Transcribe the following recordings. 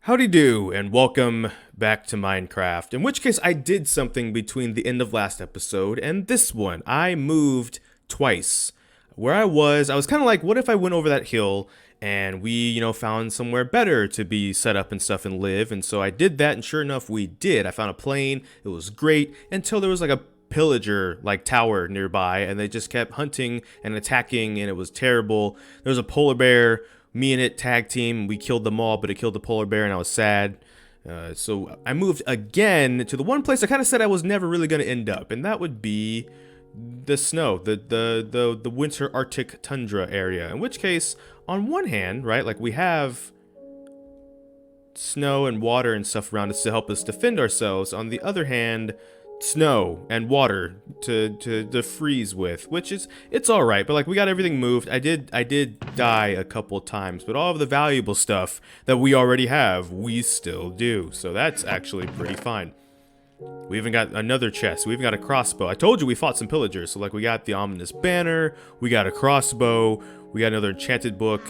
Howdy do, and welcome back to Minecraft. In which case, I did something between the end of last episode and this one. I moved twice. Where I was kind of like, what if I went over that hill and we, found somewhere better to be set up and stuff and live? And so I did that, and sure enough, we did. I found a plane. It was great until there was like a pillager tower nearby, and they just kept hunting and attacking, and it was terrible. There was a polar bear. Me and it tag team. We killed them all, but it killed the polar bear, and I was sad. So I moved again to the one place I kind of said I was never really going to end up, and that would be the snow, the winter Arctic tundra area. In which case, on one hand, right, like we have snow and water and stuff around us to help us defend ourselves. On the other hand, snow and water to freeze with, which is, it's all right, but like we got everything moved. I did die a couple times, but all of the valuable stuff that we already have, we still do. So that's actually pretty fine. We even got another chest. We even got a crossbow. I told you we fought some pillagers. So like we got the ominous banner, we got a crossbow, we got another enchanted book.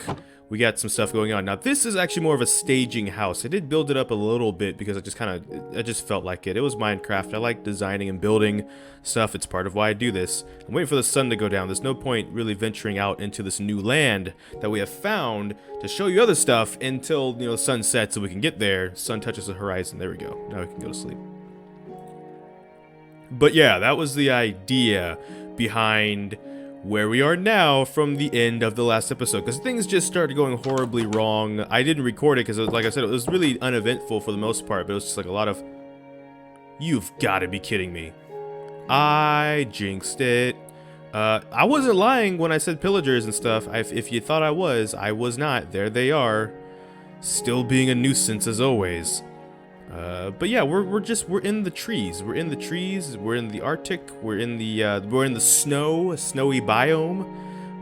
We got some stuff going on. Now, this is actually more of a staging house. I did build it up a little bit because I just felt like it. It was Minecraft. I like designing and building stuff. It's part of why I do this. I'm waiting for the sun to go down. There's no point really venturing out into this new land that we have found to show you other stuff until, the sun sets so we can get there. Sun touches the horizon. There we go. Now we can go to sleep. But yeah, that was the idea behind where we are now from the end of the last episode, because things just started going horribly wrong. I didn't record it because, like I said, it was really uneventful for the most part, but it was just like a lot of... You've got to be kidding me. I jinxed it. I wasn't lying when I said pillagers and stuff. If you thought I was not. There they are. Still being a nuisance as always. But yeah, we're in the trees. We're in the trees. We're in the Arctic. We're in the snowy biome.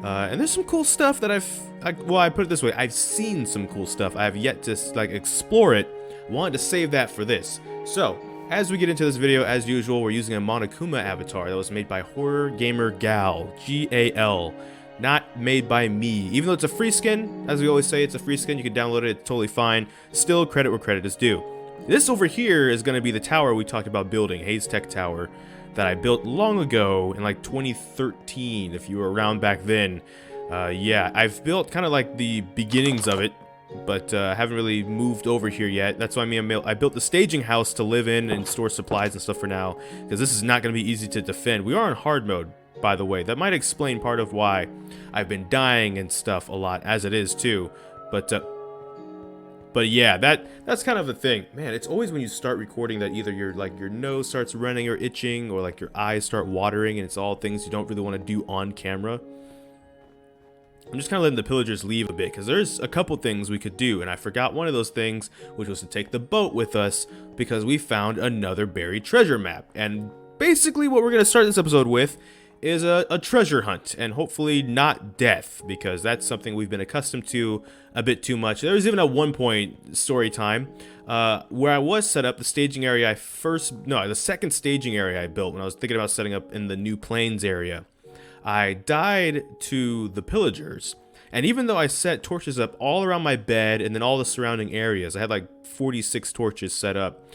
And there's some cool stuff that I put it this way. I've seen some cool stuff. I have yet to explore it. Wanted to save that for this. So as we get into this video, as usual, we're using a Monokuma avatar that was made by Horror Gamer Gal, Gal. Not made by me. Even though it's a free skin, as we always say, it's a free skin. You can download it. It's totally fine. Still, credit where credit is due. This over here is going to be the tower we talked about building, Hayes Tech Tower, that I built long ago in like 2013, if you were around back then. Yeah, I've built kind of like the beginnings of it, but haven't really moved over here yet. That's why I built the staging house to live in and store supplies and stuff for now, because this is not going to be easy to defend. We are in hard mode, by the way. That might explain part of why I've been dying and stuff a lot, as it is too. But yeah, that's kind of the thing. Man, it's always when you start recording that either your nose starts running or itching, or like your eyes start watering, and it's all things you don't really want to do on camera. I'm just kind of letting the pillagers leave a bit, because there's a couple things we could do, and I forgot one of those things, which was to take the boat with us, because we found another buried treasure map. And basically what we're going to start this episode with is a treasure hunt, and hopefully not death, because that's something we've been accustomed to a bit too much. There was even at one point, story time, where I was set up, the staging area the second staging area I built when I was thinking about setting up in the new plains area. I died to the pillagers, and even though I set torches up all around my bed and then all the surrounding areas, I had like 46 torches set up,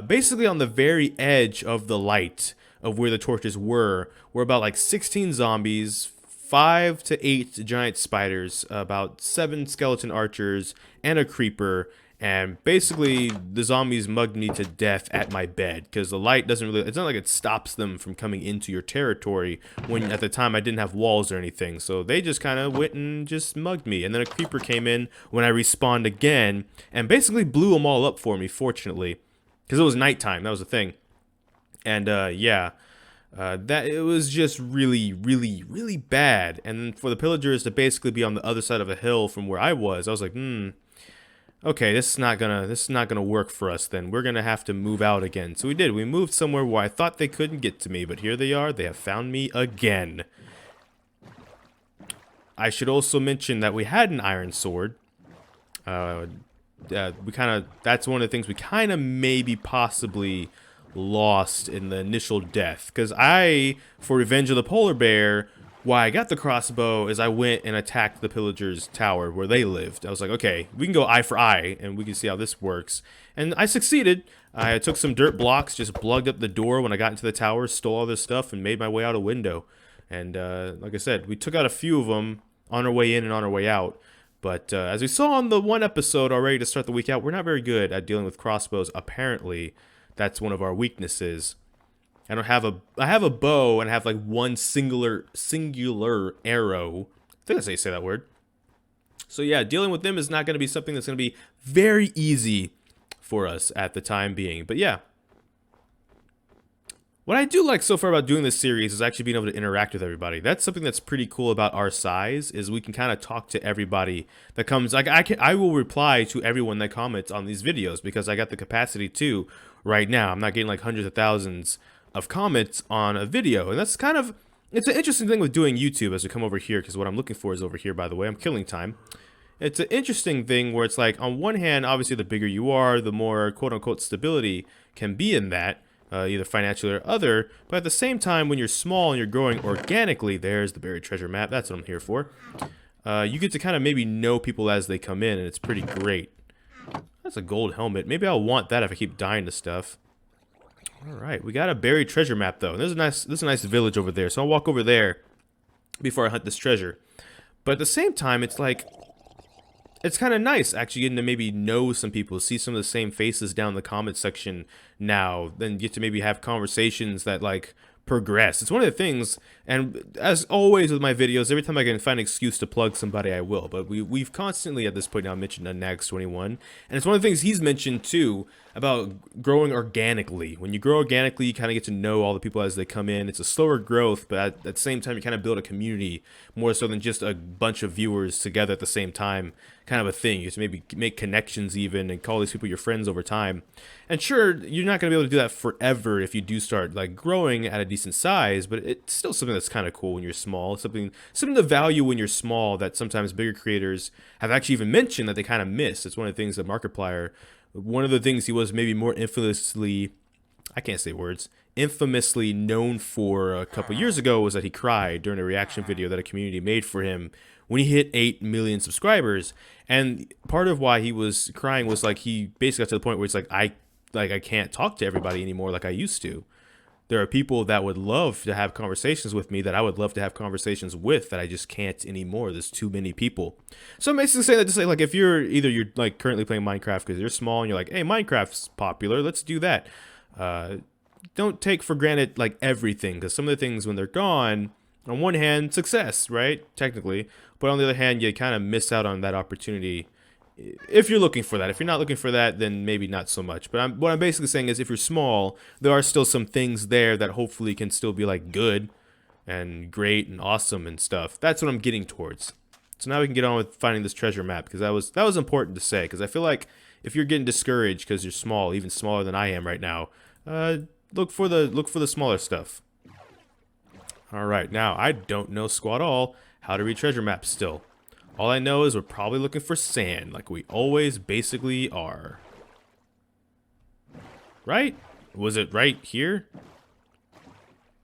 basically on the very edge of the light of where the torches were about like 16 zombies, 5 to 8 giant spiders, about 7 skeleton archers, and a creeper. And basically the zombies mugged me to death at my bed, because the light doesn't really, it's not like it stops them from coming into your territory when at the time I didn't have walls or anything. So they just kind of went and just mugged me. And then a creeper came in when I respawned again and basically blew them all up for me, fortunately, because it was nighttime. That was the thing. And yeah, that it was just really, really, really bad. And for the pillagers to basically be on the other side of a hill from where I was like, okay, this is not gonna work for us. Then we're gonna have to move out again. So we did. We moved somewhere where I thought they couldn't get to me, but here they are. They have found me again. I should also mention that we had an iron sword. That's one of the things we kind of maybe possibly lost in the initial death, because for Revenge of the Polar Bear, why I got the crossbow is I went and attacked the Pillagers' tower where they lived. I was like, okay, we can go eye for eye, and we can see how this works. And I succeeded. I took some dirt blocks, just plugged up the door when I got into the tower, stole all this stuff, and made my way out a window. And like I said, we took out a few of them on our way in and on our way out. But as we saw on the one episode already to start the week out, we're not very good at dealing with crossbows. Apparently, that's one of our weaknesses. I have a bow and I have like one singular arrow. I think that's how you say that word. So yeah, dealing with them is not going to be something that's going to be very easy for us at the time being. But yeah, what I do like so far about doing this series is actually being able to interact with everybody. That's something that's pretty cool about our size, is we can kind of talk to everybody that comes. Like I will reply to everyone that comments on these videos because I got the capacity to right now. I'm not getting like hundreds of thousands of comments on a video, and that's kind of, it's an interesting thing with doing YouTube as we come over here, because what I'm looking for is over here, by the way. I'm killing time. It's an interesting thing where it's like, on one hand, obviously the bigger you are, the more quote-unquote stability can be in that, either financially or other, but at the same time, when you're small and you're growing organically, there's the buried treasure map, that's what I'm here for, you get to kind of maybe know people as they come in, and it's pretty great. That's a gold helmet. Maybe I'll want that if I keep dying to stuff. Alright, we got a buried treasure map, though. There's a nice village over there, so I'll walk over there before I hunt this treasure. But at the same time, it's like, it's kind of nice actually getting to maybe know some people, see some of the same faces down in the comment section now, then get to maybe have conversations that like progress. It's one of the things, and as always with my videos, every time I can find an excuse to plug somebody, I will. But we've constantly at this point now mentioned Nags21, and it's one of the things he's mentioned too about growing organically. When you grow organically, you kind of get to know all the people as they come in. It's a slower growth, but at the same time, you kind of build a community more so than just a bunch of viewers together at the same time, kind of a thing. You have to maybe make connections even and call these people your friends over time. And sure, you're not going to be able to do that forever if you do start like growing at a decent size, but it's still something that's kind of cool when you're small. Something to value when you're small that sometimes bigger creators have actually even mentioned that they kind of miss. It's one of the things that Markiplier, one of the things he was maybe more infamously, I can't say words, infamously known for a couple years ago was that he cried during a reaction video that a community made for him when he hit 8 million subscribers. And part of why he was crying was like he basically got to the point where it's like I can't talk to everybody anymore like I used to. There are people that would love to have conversations with me that I would love to have conversations with that I just can't anymore. There's too many people. So I'm basically saying that to say, like, if you're like currently playing Minecraft because you're small and you're like, hey, Minecraft's popular, let's do that. Don't take for granted like everything, because some of the things when they're gone, on one hand, success, right? Technically. But on the other hand, you kind of miss out on that opportunity if you're looking for that. If you're not looking for that, then maybe not so much. But what I'm basically saying is if you're small, there are still some things there that hopefully can still be like good and great and awesome and stuff. That's what I'm getting towards. So now we can get on with finding this treasure map, because that was important to say, because I feel like if you're getting discouraged because you're small, even smaller than I am right now, look for the smaller stuff. All right, now I don't know squat all how to read treasure maps still. All I know is we're probably looking for sand, like we always basically are. Right? Was it right here?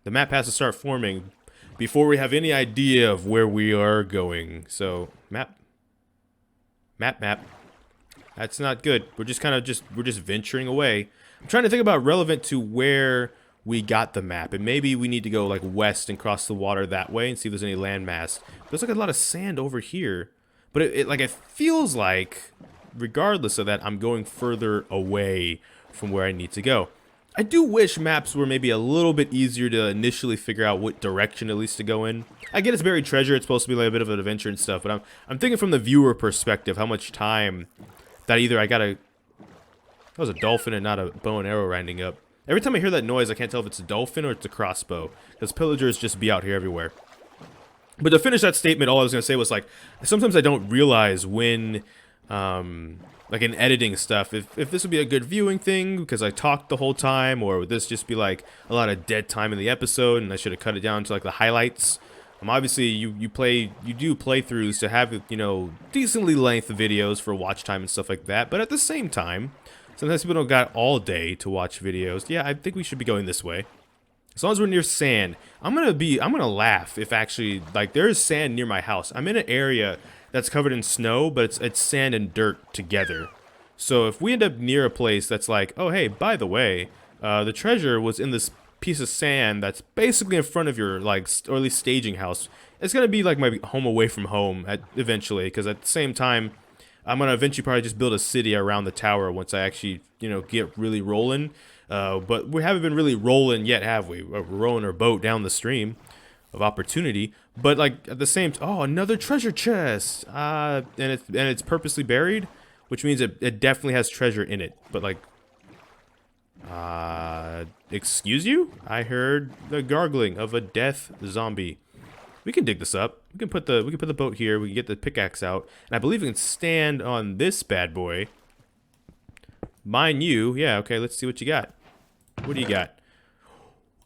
The map has to start forming before we have any idea of where we are going. So, map. That's not good. We're just kind of we're just venturing away. I'm trying to think about relevant to where we got the map, and maybe we need to go like west and cross the water that way and see if there's any landmass. There's like a lot of sand over here, but it feels like, regardless of that, I'm going further away from where I need to go. I do wish maps were maybe a little bit easier to initially figure out what direction at least to go in. I get it's buried treasure, it's supposed to be like a bit of an adventure and stuff, but I'm thinking from the viewer perspective how much time that either that was a dolphin and not a bow and arrow rounding up. Every time I hear that noise, I can't tell if it's a dolphin or it's a crossbow, because pillagers just be out here everywhere. But to finish that statement, all I was going to say was, like, sometimes I don't realize when, like in editing stuff, if this would be a good viewing thing because I talked the whole time, or would this just be like a lot of dead time in the episode and I should have cut it down to like the highlights. Obviously you do playthroughs to have, you know, decently length videos for watch time and stuff like that, but at the same time, sometimes people don't got all day to watch videos. Yeah, I think we should be going this way. As long as we're near sand, I'm gonna laugh if actually, like, there's sand near my house. I'm in an area that's covered in snow, but it's sand and dirt together. So if we end up near a place that's like, oh hey, by the way, the treasure was in this piece of sand that's basically in front of your, like, or at least staging house. It's gonna be like my home away from home eventually, because at the same time, I'm gonna eventually probably just build a city around the tower once I actually, you know, get really rolling. But we haven't been really rolling yet, have we? We're rowing our boat down the stream of opportunity. But like at the same oh, another treasure chest. And it's purposely buried, which means it definitely has treasure in it. But like, excuse you? I heard the gargling of a death zombie. We can dig this up. We can put the boat here. We can get the pickaxe out, and I believe we can stand on this bad boy. Mind you, yeah. Okay, let's see what you got. What do you got?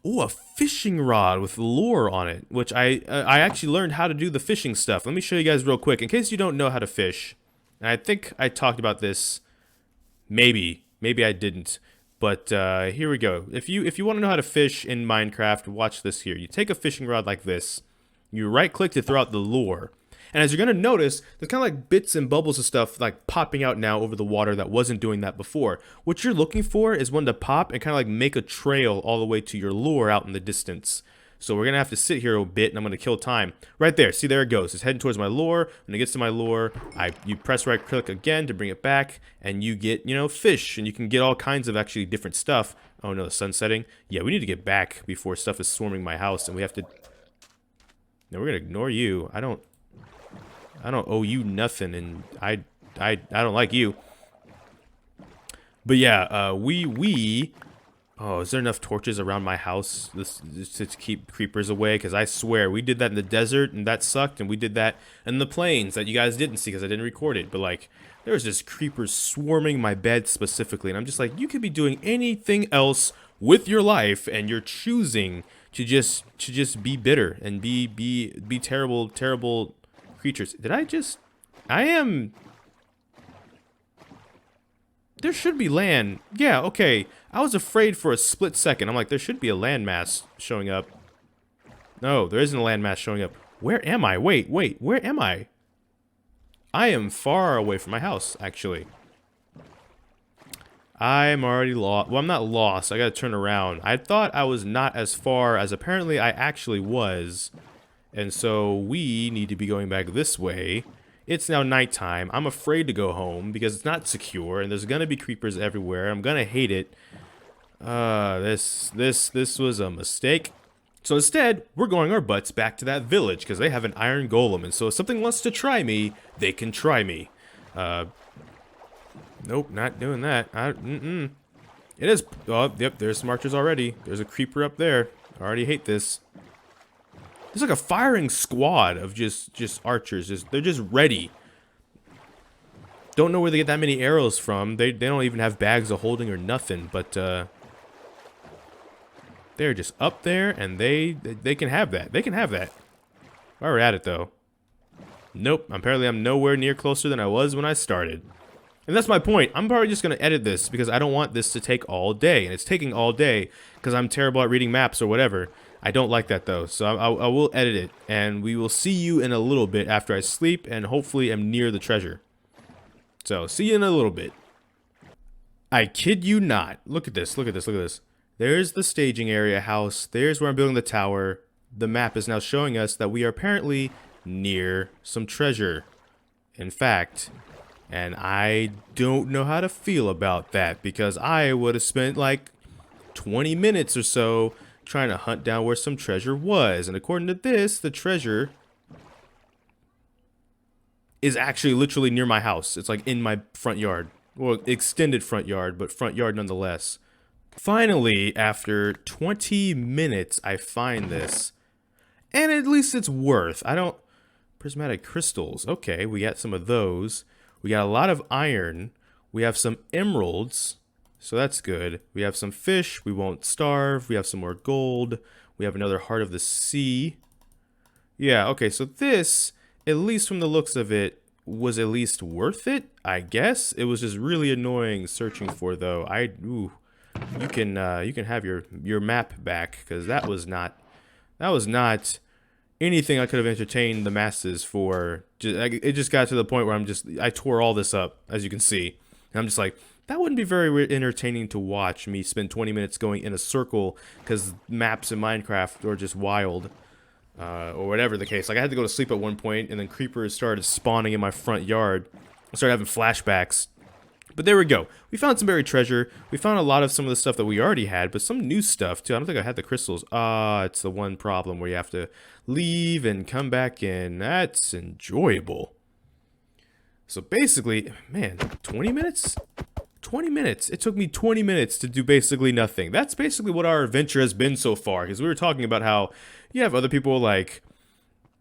Oh, a fishing rod with lure on it, which I actually learned how to do the fishing stuff. Let me show you guys real quick, in case you don't know how to fish. And I think I talked about this. Maybe I didn't. But here we go. If you want to know how to fish in Minecraft, watch this here. You take a fishing rod like this. You right click to throw out the lure. And as you're going to notice, there's kind of like bits and bubbles of stuff like popping out now over the water that wasn't doing that before. What you're looking for is one to pop and kind of like make a trail all the way to your lure out in the distance. So we're going to have to sit here a bit, and I'm going to kill time. Right there. See, there it goes. It's heading towards my lure. When it gets to my lure, you press right click again to bring it back, and you get, you know, fish. And you can get all kinds of actually different stuff. Oh no, the sun's setting. Yeah, we need to get back before stuff is swarming my house, and we have to... No, we're going to ignore you. I don't owe you nothing, and I don't like you. But yeah, oh, is there enough torches around my house to keep creepers away? Because I swear, we did that in the desert, and that sucked, and we did that in the plains that you guys didn't see because I didn't record it. But like, there was just creepers swarming my bed specifically, and I'm just like, you could be doing anything else with your life, and you're choosing to just be bitter and be terrible creatures. I am... There should be land. Yeah, okay. I was afraid for a split second. I'm like, there should be a landmass showing up. No, there isn't a landmass showing up. Where am I? Wait, where am I? I am far away from my house, actually. I'm already lost. Well, I'm not lost. I gotta turn around. I thought I was not as far as apparently I actually was. And so we need to be going back this way. It's now nighttime. I'm afraid to go home because it's not secure, and there's gonna be creepers everywhere. I'm gonna hate it. This was a mistake. So instead, we're going our butts back to that village because they have an iron golem, and so if something wants to try me, they can try me. Nope, not doing that. It is. Oh, yep. There's some archers already. There's a creeper up there. I already hate this. There's like a firing squad of just archers. They're just ready. Don't know where they get that many arrows from. They don't even have bags of holding or nothing. But they're just up there, and they can have that. They can have that. While we're at it, though. Nope. Apparently, I'm nowhere near closer than I was when I started. And that's my point. I'm probably just going to edit this because I don't want this to take all day. And it's taking all day because I'm terrible at reading maps or whatever. I don't like that, though. So I will edit it. And we will see you in a little bit after I sleep and hopefully am near the treasure. So, see you in a little bit. I kid you not. Look at this. Look at this. Look at this. There's the staging area house. There's where I'm building the tower. The map is now showing us that we are apparently near some treasure. In fact... And I don't know how to feel about that because I would have spent like 20 minutes or so trying to hunt down where some treasure was. And according to this, the treasure is actually literally near my house. It's like in my front yard. Well, extended front yard, but front yard nonetheless. Finally, after 20 minutes, I find this. And at least it's worth. Prismatic crystals. Okay, we got some of those. We got a lot of iron. We have some emeralds. So that's good. We have some fish. We won't starve. We have some more gold. We have another heart of the sea. Yeah, okay. So this, at least from the looks of it, was at least worth it, I guess. It was just really annoying searching for, though. you can have your map back, because that was not anything I could have entertained the masses for. It just got to the point where I tore all this up, as you can see, and I'm just like, that wouldn't be very entertaining to watch me spend 20 minutes going in a circle, because maps in Minecraft are just wild, or whatever the case. Like, I had to go to sleep at one point, and then creepers started spawning in my front yard. I started having flashbacks. But there we go. We found some buried treasure. We found a lot of some of the stuff that we already had, but some new stuff too. I don't think I had the crystals. It's the one problem where you have to leave and come back in. That's enjoyable. So basically, man, 20 minutes? 20 minutes. It took me 20 minutes to do basically nothing. That's basically what our adventure has been so far, because we were talking about how you have other people like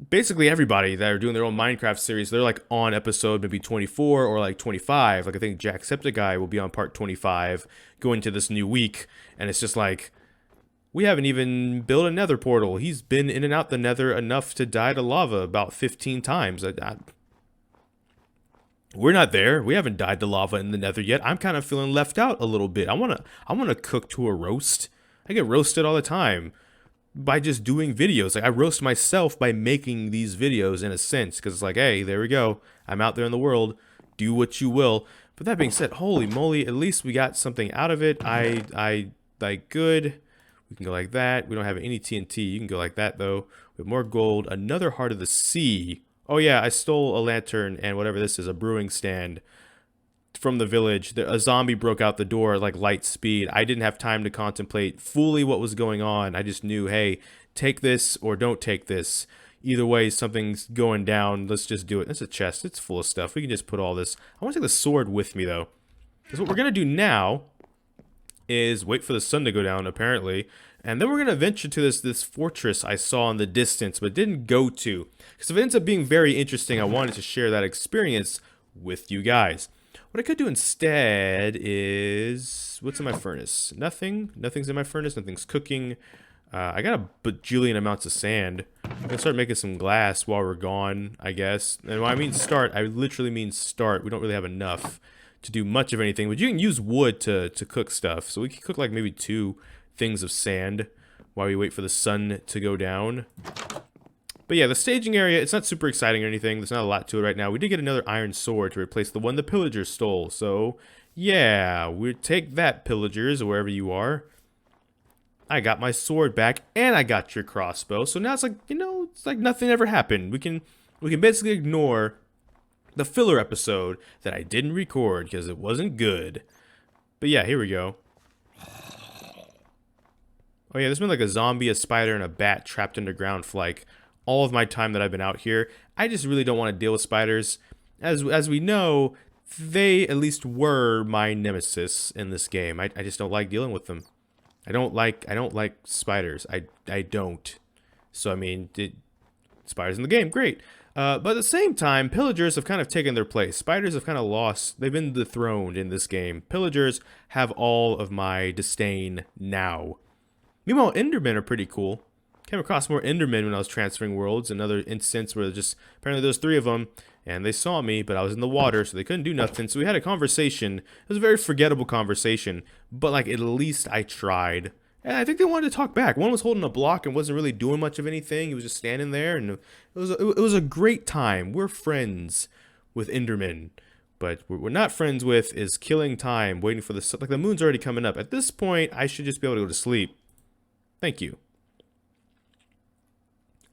basically everybody that are doing their own Minecraft series. They're like on episode maybe 24 or like 25. Like, I think Jacksepticeye will be on part 25 going to this new week, and it's just like, we haven't even built a nether portal. He's been in and out the nether enough to die to lava about 15 times. We're not there. We haven't died to lava in the nether yet. I'm kind of feeling left out a little bit. I wanna cook to a roast. I get roasted all the time by just doing videos. Like, I roast myself by making these videos in a sense, because it's like, hey, there we go. I'm out there in the world. Do what you will. But that being said, holy moly, at least we got something out of it. I like good. We can go like that. We don't have any TNT. You can go like that though. We have more gold. Another heart of the sea. Oh yeah, I stole a lantern and whatever this is, a brewing stand from the village. A zombie broke out the door at like light speed. I didn't have time to contemplate fully what was going on. I just knew, hey, take this or don't take this. Either way, something's going down. Let's just do it. It's a chest. It's full of stuff. We can just put all this. I want to take the sword with me though, because what we're gonna do now is wait for the sun to go down, apparently, and then we're gonna venture to this fortress I saw in the distance but didn't go to, because if it ends up being very interesting, I wanted to share that experience with you guys. What I could do instead is, what's in my furnace? Nothing's in my furnace. Nothing's cooking. I got a bajillion amounts of sand. I'm gonna start making some glass while we're gone, I guess. And when I mean start, I literally mean start. We don't really have enough to do much of anything, but you can use wood to cook stuff. So we can cook like maybe 2 things of sand while we wait for the sun to go down. But yeah, the staging area, it's not super exciting or anything. There's not a lot to it right now. We did get another iron sword to replace the one the Pillagers stole. So yeah, we'll take that, Pillagers, or wherever you are. I got my sword back, and I got your crossbow. So now it's like, you know, it's like nothing ever happened. We can basically ignore the filler episode that I didn't record because it wasn't good. But yeah, here we go. Oh yeah, there's been like a zombie, a spider, and a bat trapped underground for like all of my time that I've been out here. I just really don't want to deal with spiders. As we know, they at least were my nemesis in this game. I just don't like dealing with them. I don't like spiders. I don't. So I mean, spiders in the game, great. But at the same time, pillagers have kind of taken their place. Spiders have kind of lost. They've been dethroned in this game. Pillagers have all of my disdain now. Meanwhile, Endermen are pretty cool. Came across more Endermen when I was transferring worlds. Another instance where apparently there's 3 of them, and they saw me, but I was in the water, so they couldn't do nothing. So we had a conversation. It was a very forgettable conversation, but like at least I tried. And I think they wanted to talk back. One was holding a block and wasn't really doing much of anything. He was just standing there, and it was a great time. We're friends with Endermen, but what we're not friends with is killing time, waiting for the like the moon's already coming up. At this point, I should just be able to go to sleep. Thank you.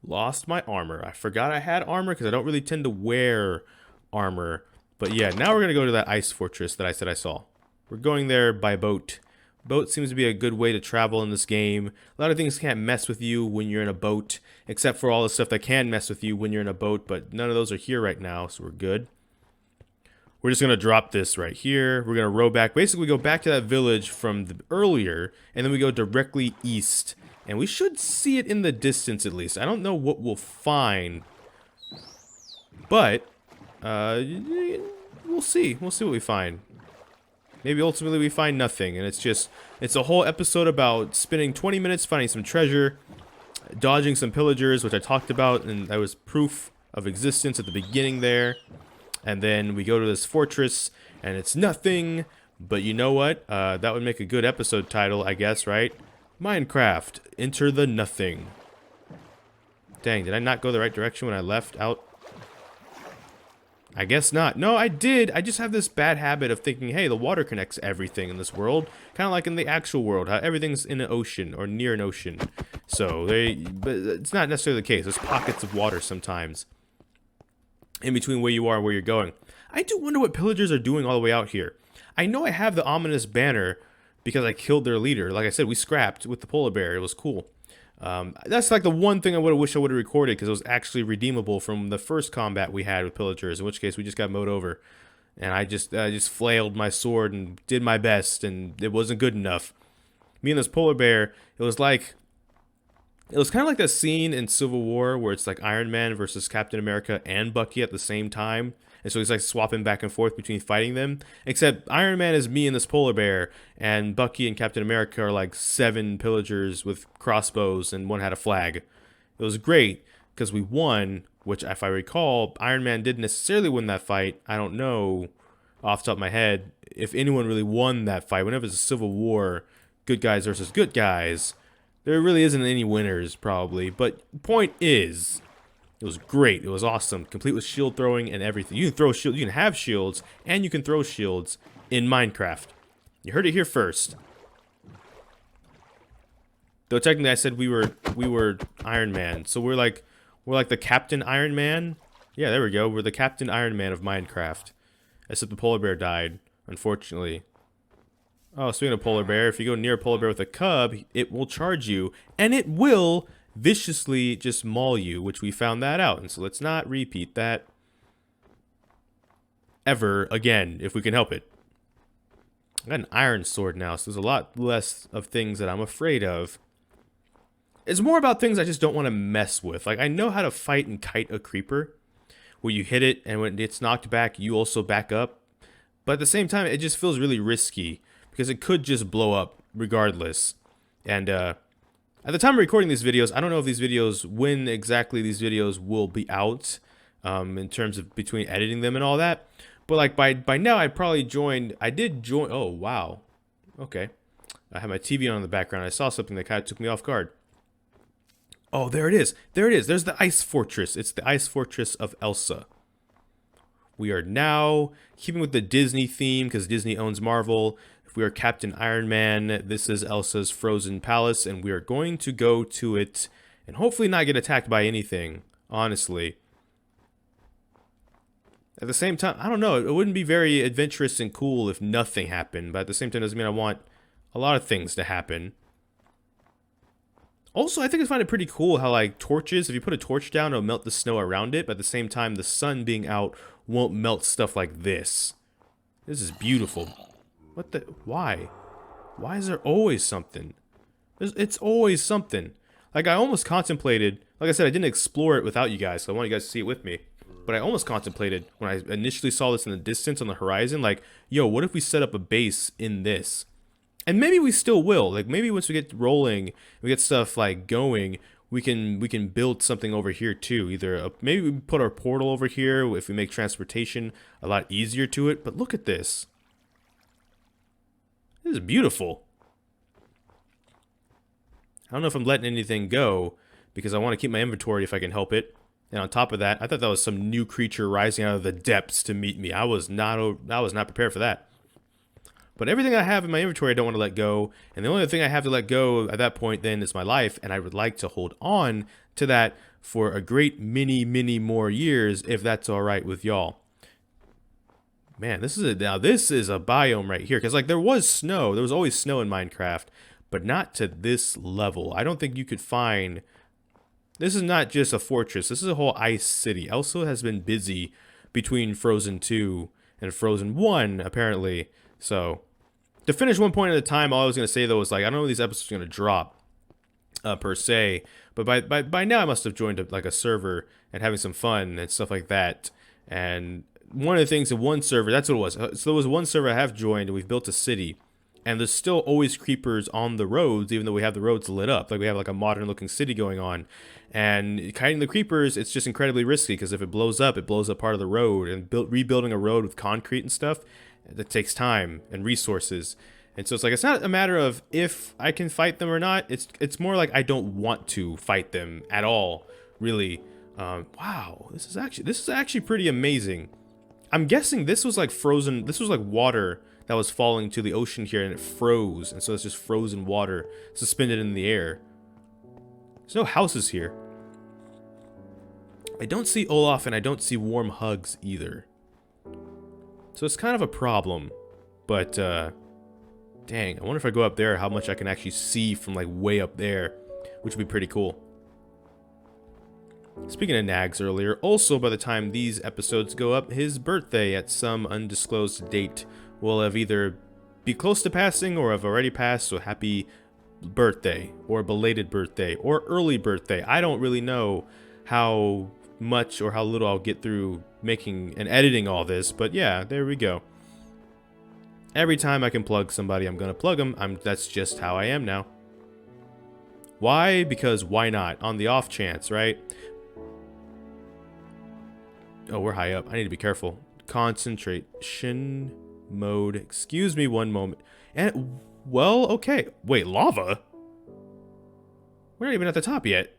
Lost my armor. I forgot I had armor because I don't really tend to wear armor. But yeah, now we're gonna go to that ice fortress that I said I saw. We're going there by boat. Boat seems to be a good way to travel in this game. A lot of things can't mess with you when you're in a boat, except for all the stuff that can mess with you when you're in a boat, but none of those are here right now, so we're good. We're just going to drop this right here. We're going to row back. Basically, we go back to that village from earlier, and then we go directly east. And we should see it in the distance, at least. I don't know what we'll find, but we'll see. We'll see what we find. Maybe ultimately we find nothing, and it's a whole episode about spending 20 minutes finding some treasure, dodging some pillagers, which I talked about, and that was proof of existence at the beginning there. And then we go to this fortress, and it's nothing But you know what? That would make a good episode title, I guess, right? Minecraft, Enter the Nothing. Dang, did I not go the right direction when I left out? I guess not. No, I did. I just have this bad habit of thinking, hey, the water connects everything in this world. Kind of like in the actual world, how everything's in an ocean or near an ocean. So, but it's not necessarily the case. There's pockets of water sometimes in between where you are and where you're going. I do wonder what pillagers are doing all the way out here. I know I have the ominous banner because I killed their leader. Like I said, we scrapped with the polar bear. It was cool. That's like the one thing I wish I would have recorded because it was actually redeemable from the first combat we had with pillagers, in which case we just got mowed over. And I just flailed my sword and did my best, and it wasn't good enough. Me and this polar bear, it was kind of like that scene in Civil War where it's like Iron Man versus Captain America and Bucky at the same time. And so he's like swapping back and forth between fighting them. Except Iron Man is me and this polar bear, and Bucky and Captain America are like 7 pillagers with crossbows, and one had a flag. It was great because we won, which if I recall, Iron Man didn't necessarily win that fight. I don't know off the top of my head if anyone really won that fight. Whenever it's a civil war, good guys versus good guys, there really isn't any winners probably. But point is, it was great. It was awesome. Complete with shield throwing and everything. You can throw shields. You can have shields, and you can throw shields in Minecraft. You heard it here first. Though technically, I said we were Iron Man, so we're like the Captain Iron Man. Yeah, there we go. We're the Captain Iron Man of Minecraft. Except the polar bear died, unfortunately. Oh, speaking of polar bear, if you go near a polar bear with a cub, it will charge you, and it will viciously just maul you, which we found that out, and so let's not repeat that ever again if we can help it. I got an iron sword now, so there's a lot less of things that I'm afraid of. It's more about things I just don't want to mess with. Like, I know how to fight and kite a creeper, where you hit it, and when it's knocked back, you also back up. But at the same time, it just feels really risky, because it could just blow up regardless. And, at the time of recording these videos, I don't know if these videos, when exactly these videos will be out, in terms of between editing them and all that. But like by now, I did join, oh wow, okay. I have my TV on in the background. I saw something that kind of took me off guard. Oh, there it is. There it is. There's the ice fortress. It's the ice fortress of Elsa. We are now keeping with the Disney theme because Disney owns Marvel. If we are Captain Iron Man, this is Elsa's frozen palace, and we are going to go to it and hopefully not get attacked by anything, honestly. At the same time, I don't know, it wouldn't be very adventurous and cool if nothing happened, but at the same time, doesn't mean I want a lot of things to happen. Also, I think I find it pretty cool how, like, torches, if you put a torch down, it'll melt the snow around it, but at the same time, the sun being out won't melt stuff like this. This is beautiful. What the? Why? Why is there always something? It's always something. Like, I almost contemplated, like I said, I didn't explore it without you guys, so I want you guys to see it with me. But I almost contemplated, when I initially saw this in the distance on the horizon, like, yo, what if we set up a base in this? And maybe we still will. Like, maybe once we get rolling, we get stuff, like, going, we can build something over here, too. Either, maybe we put our portal over here if we make transportation a lot easier to it. But look at this. This is beautiful. I don't know if I'm letting anything go, because I want to keep my inventory if I can help it. And on top of that, I thought that was some new creature rising out of the depths to meet me. I was not prepared for that. But everything I have in my inventory I don't want to let go. And the only thing I have to let go at that point then is my life. And I would like to hold on to that for a great many more years if that's all right with y'all. Man, this is a biome right here. Because like there was snow. There was always snow in Minecraft. But not to this level. I don't think you could find... This is not just a fortress. This is a whole ice city. Elsa has been busy between Frozen 2 and Frozen 1, apparently. So, to finish one point at a time, all I was going to say, though, was like, I don't know when these episodes are going to drop, per se. But by now, I must have joined a server and having some fun and stuff like that. And one of the things in one server, that's what it was. So there was one server I have joined, and we've built a city. And there's still always creepers on the roads, even though we have the roads lit up. Like, we have, like, a modern-looking city going on. And kiting the creepers, it's just incredibly risky, because if it blows up part of the road. And rebuilding a road with concrete and stuff, That takes time and resources. And so it's like, it's not a matter of if I can fight them or not. It's more like I don't want to fight them at all, really. Wow, this is actually pretty amazing. I'm guessing this was like frozen. This was like water that was falling to the ocean here, and it froze, and so it's just frozen water suspended in the air. There's no houses here. I don't see Olaf, and I don't see warm hugs either. So it's kind of a problem, but dang, I wonder if I go up there how much I can actually see from like way up there, which would be pretty cool. Speaking of nags earlier, also by the time these episodes go up, his birthday at some undisclosed date will have either be close to passing or have already passed, so happy birthday, or belated birthday, or early birthday. I don't really know how much or how little I'll get through making and editing all this, but yeah, there we go. Every time I can plug somebody, I'm gonna plug them. That's just how I am now. Why? Because why not? On the off chance, right? Oh, we're high up. I need to be careful. Concentration mode. Excuse me one moment. And, well, okay. Wait, lava? We're not even at the top yet.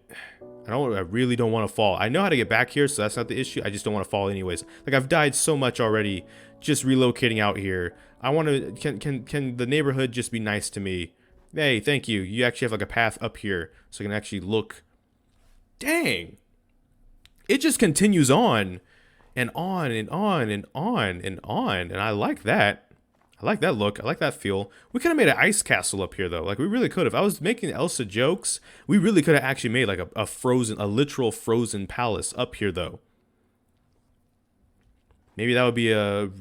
I really don't want to fall. I know how to get back here, so that's not the issue. I just don't want to fall anyways. Like, I've died so much already just relocating out here. I want to... Can the neighborhood just be nice to me? Hey, thank you. You actually have, like, a path up here, so I can actually look. Dang! It just continues on. And on and on and on and on. And I like that. I like that look. I like that feel. We could have made an ice castle up here, though. Like, we really could have. I was making Elsa jokes. We really could have actually made, like, a literal frozen palace up here, though. Maybe that would be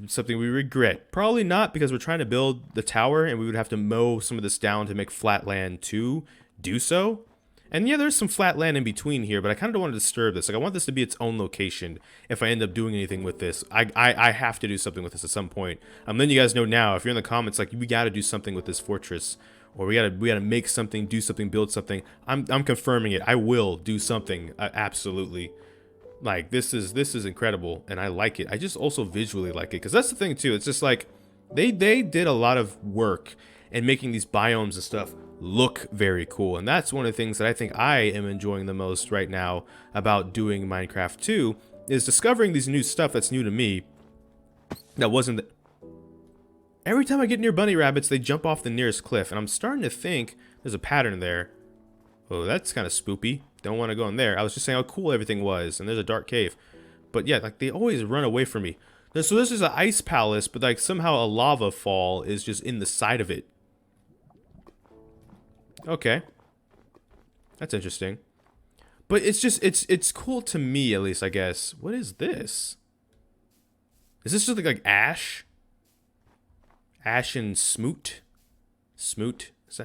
something we regret. Probably not, because we're trying to build the tower, and we would have to mow some of this down to make flat land to do so. And yeah, there's some flat land in between here, but I kind of don't want to disturb this. Like, I want this to be its own location if I end up doing anything with this. I have to do something with this at some point. I'm letting you guys know now. If you're in the comments, like, we got to do something with this fortress, or we gotta make something, do something, build something. I'm confirming it. I will do something. Absolutely. Like, this is incredible, and I like it. I just also visually like it, because that's the thing too. It's just like they did a lot of work in making these biomes and stuff look very cool, and that's one of the things that I think I am enjoying the most right now about doing Minecraft 2, is discovering these new stuff that's new to me that wasn't every time I get near bunny rabbits, they jump off the nearest cliff, and I'm starting to think there's a pattern there. Oh, that's kind of spoopy. Don't want to go in there. I was just saying how cool everything was, and there's a dark cave, but yeah, like, they always run away from me. So this is an ice palace, but like somehow a lava fall is just in the side of it. Okay, that's interesting, but it's just it's cool to me, at least, I guess. What is this? Is this just like ash and smoot?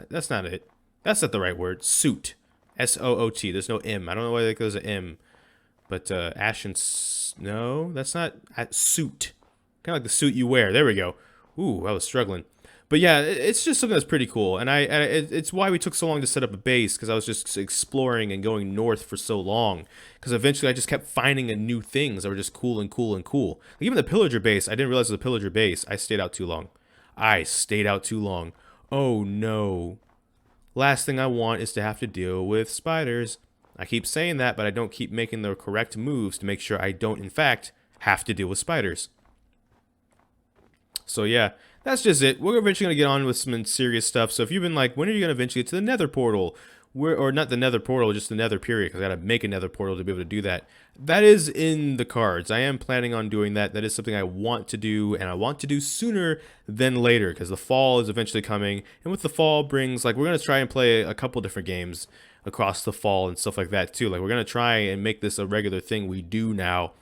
That's not it. That's not the right word. Soot, S-O-O-T. There's no M. I don't know why there's an M, but ash and no, that's not suit. Kind of like the suit you wear. There we go. Ooh, I was struggling. But yeah, it's just something that's pretty cool, and it's why we took so long to set up a base, because I was just exploring and going north for so long, because eventually I just kept finding new things that were just cool and cool and cool. Like, even the pillager base, I didn't realize it was a pillager base. I stayed out too long. Oh no. Last thing I want is to have to deal with spiders. I keep saying that, but I don't keep making the correct moves to make sure I don't, in fact, have to deal with spiders. So yeah, that's just it. We're eventually going to get on with some serious stuff. So if you've been like, when are you going to eventually get to the nether portal? Or not the nether portal, just the nether period, because I got to make a nether portal to be able to do that. That is in the cards. I am planning on doing that. That is something I want to do, and I want to do sooner than later, because the fall is eventually coming. And with the fall brings, like, we're going to try and play a couple different games across the fall and stuff like that too. Like, we're going to try and make this a regular thing we do now,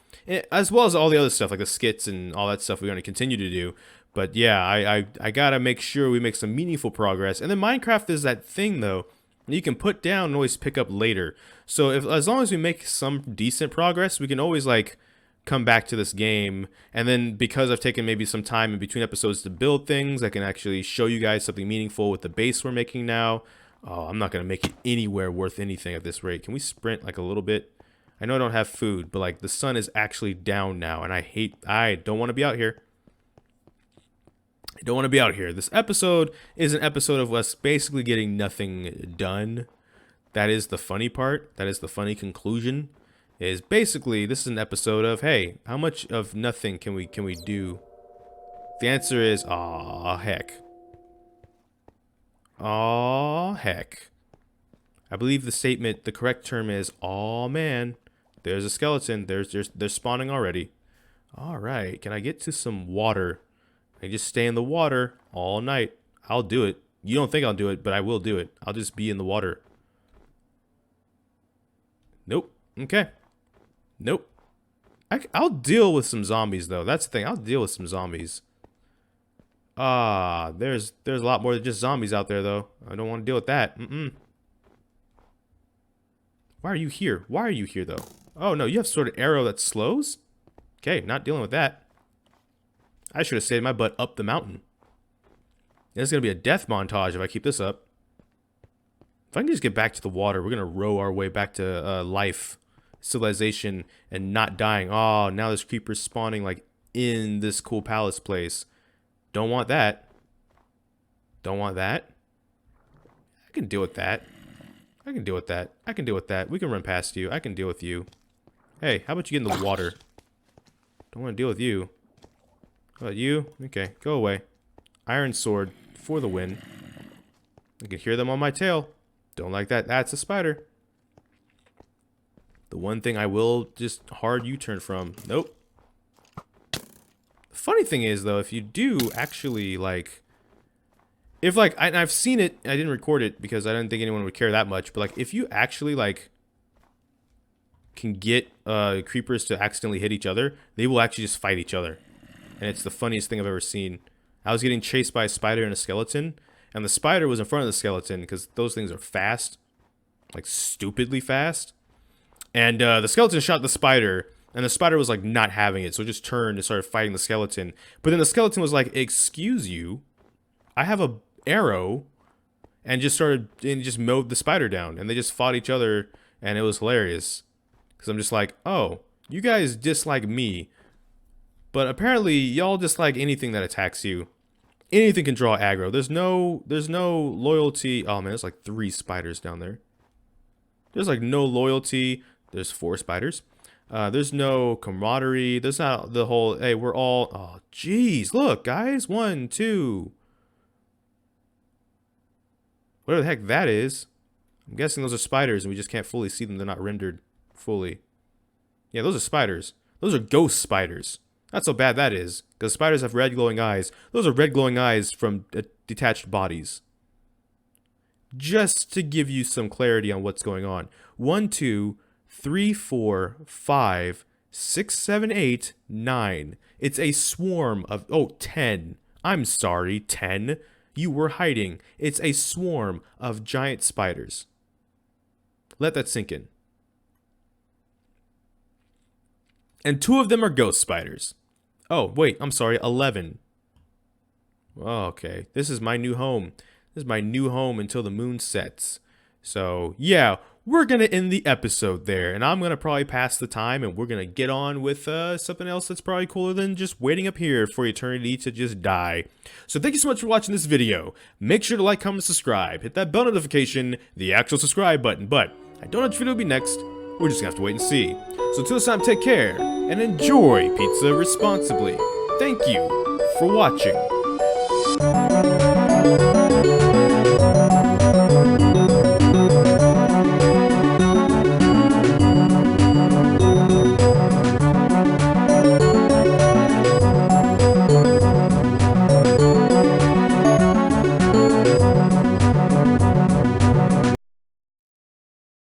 as well as all the other stuff, like the skits and all that stuff we're going to continue to do. But yeah, I gotta make sure we make some meaningful progress. And then Minecraft is that thing, though, you can put down and always pick up later. So as long as we make some decent progress, we can always, like, come back to this game. And then, because I've taken maybe some time in between episodes to build things, I can actually show you guys something meaningful with the base we're making now. Oh, I'm not gonna make it anywhere worth anything at this rate. Can we sprint like a little bit? I know I don't have food, but like, the sun is actually down now, and I don't want to be out here. I don't want to be out here. This episode is an episode of us basically getting nothing done. That is the funny part. That is the funny conclusion. Is basically this is an episode of, hey, how much of nothing can we do? The answer is, aw, heck. Aw, heck. I believe the correct term is, aw, man. There's a skeleton. They're spawning already. All right, can I get to some water? I just stay in the water all night. I'll do it. You don't think I'll do it, but I will do it. I'll just be in the water. Nope. Okay. Nope. I'll deal with some zombies, though. That's the thing. I'll deal with some zombies. There's a lot more than just zombies out there, though. I don't want to deal with that. Why are you here? Why are you here, though? Oh, no. You have sort of arrow that slows? Okay, not dealing with that. I should have stayed my butt up the mountain. There's going to be a death montage if I keep this up. If I can just get back to the water, we're going to row our way back to life, civilization, and not dying. Oh, now there's creepers spawning like in this cool palace place. Don't want that. Don't want that. I can deal with that. I can deal with that. I can deal with that. We can run past you. I can deal with you. Hey, how about you get in the water? Don't want to deal with you. How about you? Okay, go away. Iron sword for the win. I can hear them on my tail. Don't like that. That's a spider. The one thing I will just hard U-turn from. Nope. The funny thing is, though, if you do actually, like... If, like, I've seen it. I didn't record it because I didn't think anyone would care that much. But, like, if you actually, like... can get creepers to accidentally hit each other, they will actually just fight each other. And it's the funniest thing I've ever seen. I was getting chased by a spider and a skeleton, and the spider was in front of the skeleton because those things are fast, like stupidly fast. And the skeleton shot the spider, and the spider was like not having it, so it just turned and started fighting the skeleton. But then the skeleton was like, "Excuse you, I have a arrow," and just mowed the spider down, and they just fought each other, and it was hilarious. Because I'm just like, oh, you guys dislike me. But apparently, y'all dislike anything that attacks you. Anything can draw aggro. There's no loyalty. Oh, man, there's like 3 spiders down there. There's like no loyalty. There's 4 spiders. There's no camaraderie. There's not the whole, hey, we're all... Oh, jeez. Look, guys. 1, 2. Whatever the heck that is. I'm guessing those are spiders, and we just can't fully see them. They're not rendered fully. Yeah, those are spiders. Those are ghost spiders. That's how bad that is. Because spiders have red glowing eyes. Those are red glowing eyes from detached bodies. Just to give you some clarity on what's going on. 1, 2, 3, 4, 5, 6, 7, 8, 9. It's a swarm of... Oh, 10. I'm sorry, 10. You were hiding. It's a swarm of giant spiders. Let that sink in. And 2 of them are ghost spiders. Oh, wait, I'm sorry, 11. Oh, okay, this is my new home. This is my new home until the moon sets. So, yeah, we're going to end the episode there. And I'm going to probably pass the time and we're going to get on with something else that's probably cooler than just waiting up here for eternity to just die. So thank you so much for watching this video. Make sure to like, comment, subscribe. Hit that bell notification, the actual subscribe button. But I don't know which video will be next. We're just going to have to wait and see. So until this time, take care and enjoy pizza responsibly. Thank you for watching.